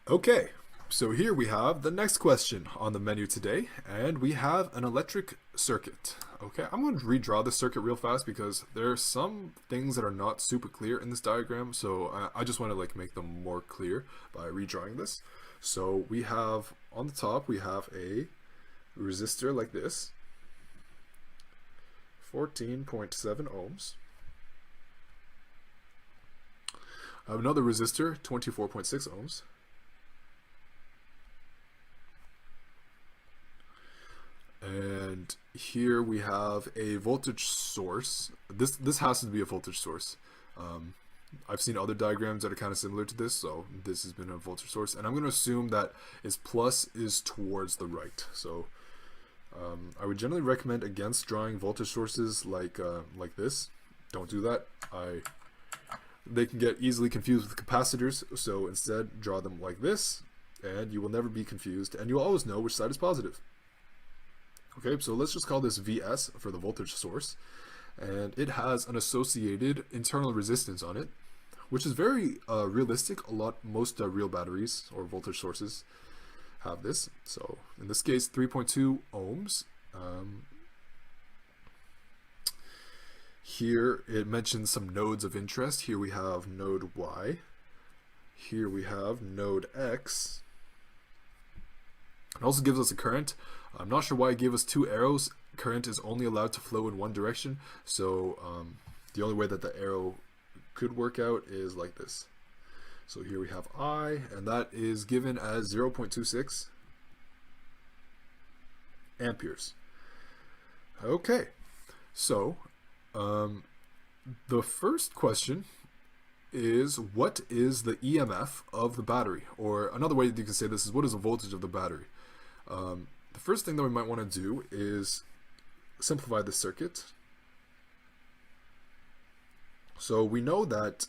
Okay, so here we have the next question on the menu today, and we have an electric circuit. Okay, I'm going to redraw the circuit real fast because there are some things that are not super clear in this diagram, so I just want to make them more clear by redrawing this. So we have on the top we have a resistor like this, 14.7 ohms. I have another resistor, 24.6 ohms. And here we have a voltage source. This has to be a voltage source. I've seen other diagrams that are kind of similar to this, so this has been a voltage source. And I'm going to assume that its plus is towards the right. So I would generally recommend against drawing voltage sources like this. Don't do that. They can get easily confused with capacitors, so instead draw them like this, and you will never be confused, and you'll always know which side is positive. Okay, so let's just call this Vs for the voltage source, and it has an associated internal resistance on it, which is very realistic. Most real batteries or voltage sources have this. So in this case, 3.2 ohms. Here it mentions some nodes of interest. Here we have node Y. Here we have node X. It also gives us a current. I'm not sure why it gave us two arrows. Current is only allowed to flow in one direction, so the only way that the arrow could work out is like this. So here we have I, and that is given as 0.26 amperes. Okay, so the first question is, what is the EMF of the battery? Or another way you can say this is, what is the voltage of the battery? The first thing that we might want to do is simplify the circuit. So we know that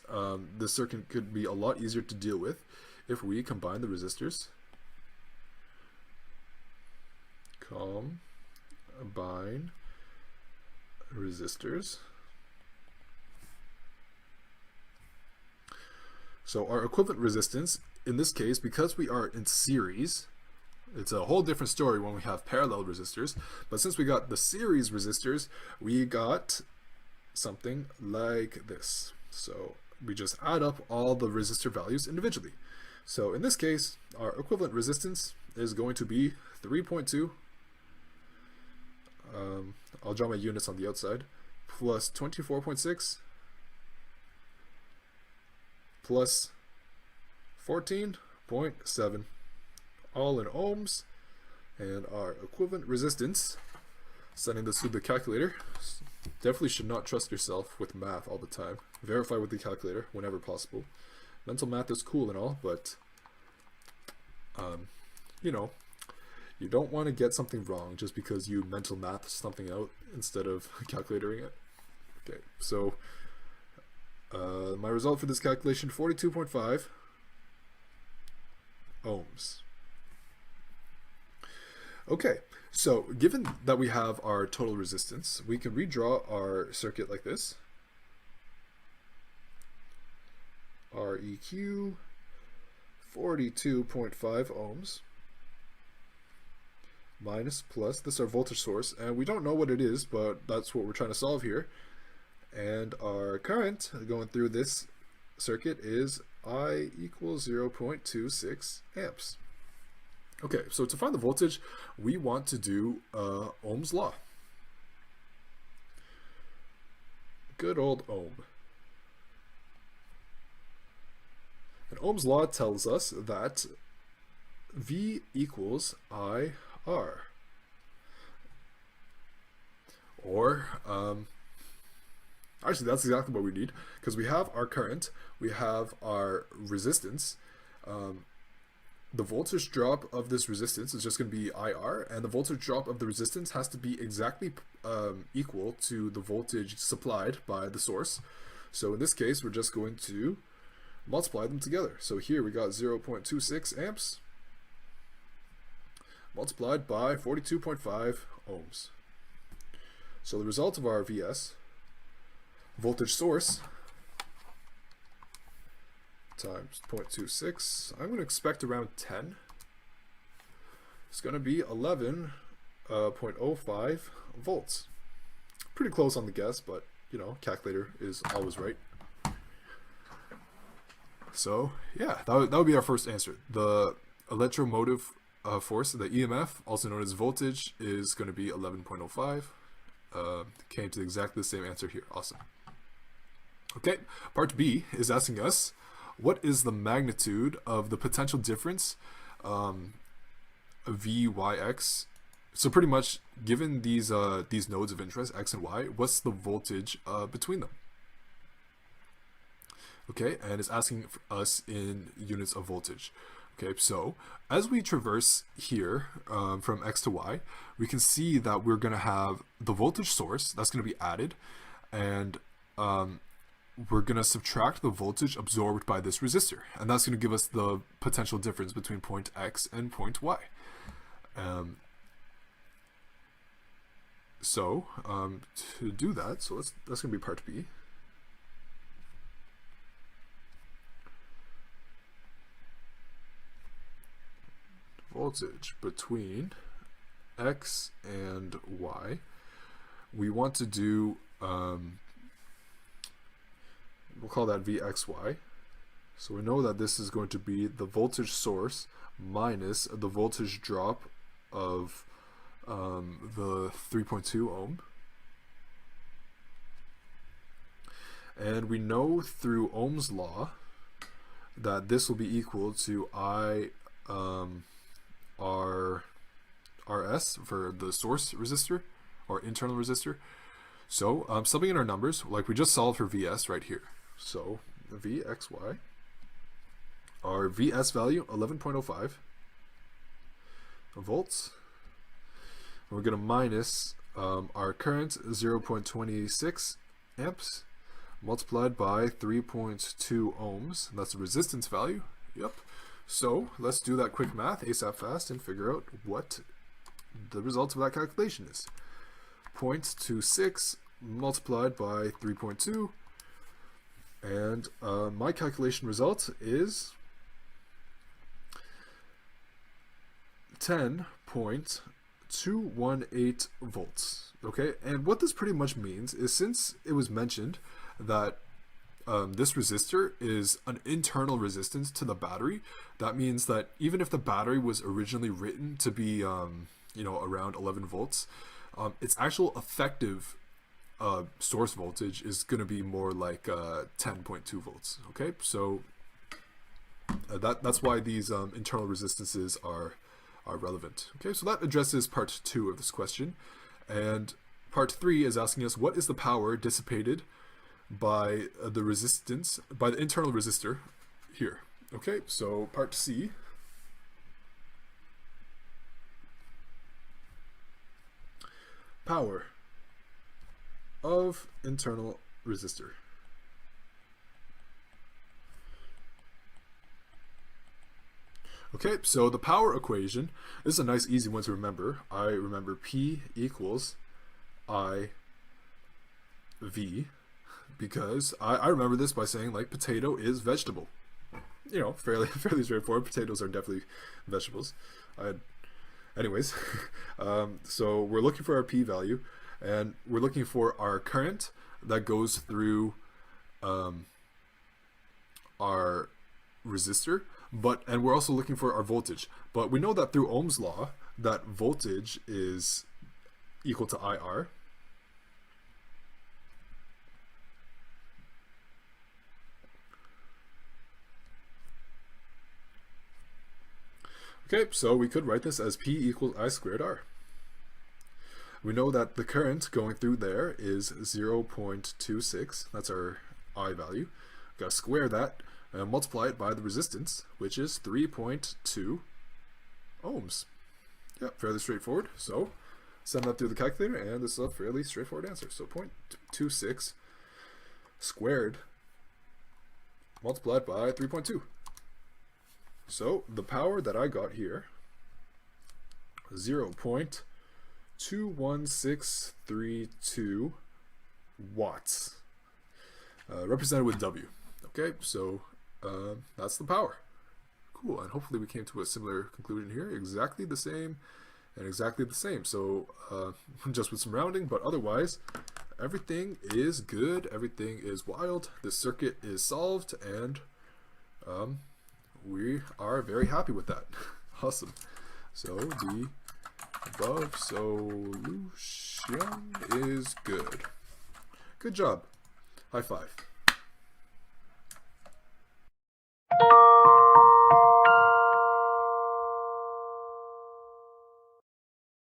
the circuit could be a lot easier to deal with if we combine the resistors. Combine resistors. So our equivalent resistance, in this case, because we are in series, it's a whole different story when we have parallel resistors, but since we got the series resistors, we got something like this. So we just add up all the resistor values individually. So in this case, our equivalent resistance is going to be 3.2. I'll draw my units on the outside, plus 24.6 plus 14.7, all in ohms, and our equivalent resistance, sending this through the calculator. Definitely should not trust yourself with math all the time. Verify with the calculator whenever possible. Mental math is cool and all, but you know, you don't want to get something wrong just because you mental math something out instead of calculating it. Okay, so my result for this calculation, 42.5 ohms. Okay, so given that we have our total resistance, we can redraw our circuit like this. Req 42.5 ohms minus plus, this is our voltage source, and we don't know what it is, but that's what we're trying to solve here. And our current going through this circuit is I equals 0.26 amps. Okay, so to find the voltage, we want to do Ohm's law. Good old Ohm. And Ohm's law tells us that V equals IR. Or, actually that's exactly what we need, because we have our current, we have our resistance. The voltage drop of this resistance is just going to be IR, and the voltage drop of the resistance has to be exactly equal to the voltage supplied by the source. So in this case, we're just going to multiply them together. So here we got 0.26 amps multiplied by 42.5 ohms. So the result of our VS, voltage source, times 0.26. I'm going to expect around 10. It's going to be 11.05 volts. Pretty close on the guess, but you know, calculator is always right. So yeah, that would be our first answer. The electromotive force, the EMF, also known as voltage, is going to be 11.05. Came to exactly the same answer here. Awesome. Okay, part B is asking us, what is the magnitude of the potential difference Vyx? So pretty much, given these nodes of interest, X and Y, what's the voltage between them? Okay, and it's asking us in units of voltage. Okay, so as we traverse here from X to Y, we can see that we're going to have the voltage source that's going to be added, and we're going to subtract the voltage absorbed by this resistor, and that's going to give us the potential difference between point X and point Y. To do that, so that's going to be part B. Voltage between X and Y. We want to do, we'll call that Vxy. So we know that this is going to be the voltage source minus the voltage drop of the 3.2 ohm. And we know through Ohm's law that this will be equal to RS for the source resistor or internal resistor. So subbing in our numbers, like we just solved for Vs right here. So Vxy, our Vs value 11.05 volts. We're going to minus our current 0.26 amps multiplied by 3.2 ohms. And that's the resistance value. Yep. So let's do that quick math ASAP fast and figure out what the result of that calculation is. 0.26 multiplied by 3.2, and my calculation result is 10.218 volts. Okay, and what this pretty much means is, since it was mentioned that this resistor is an internal resistance to the battery, that means that even if the battery was originally written to be you know, around 11 volts, its actual effective source voltage is going to be more like 10.2 volts. Okay, so that's why these internal resistances are relevant. Okay, so that addresses part 2 of this question, and part 3 is asking us, what is the power dissipated by the resistance, by the internal resistor here. Okay, so part C. Power of internal resistor. Okay, so the power equation, this is a nice easy one to remember. I remember P equals I V, because I remember this by saying, like, potato is vegetable. You know, fairly straightforward. Potatoes are definitely vegetables. Anyways, so we're looking for our P value, and we're looking for our current that goes through our resistor, and we're also looking for our voltage. But we know that through Ohm's law that voltage is equal to IR. Okay, so we could write this as P equals I squared R. We know that the current going through there is 0.26. That's our I value. We've got to square that and multiply it by the resistance, which is 3.2 ohms. Yeah, fairly straightforward. So send that through the calculator, and this is a fairly straightforward answer. So 0.26 squared multiplied by 3.2. So the power that I got here, 0.21632 watts, represented with W. Okay, so that's the power. Cool, and hopefully we came to a similar conclusion here. Exactly the same and exactly the same. So just with some rounding, but otherwise everything is good. Everything is wild. This circuit is solved, and we are very happy with that. Awesome. So the above solution is good. Good job. High five.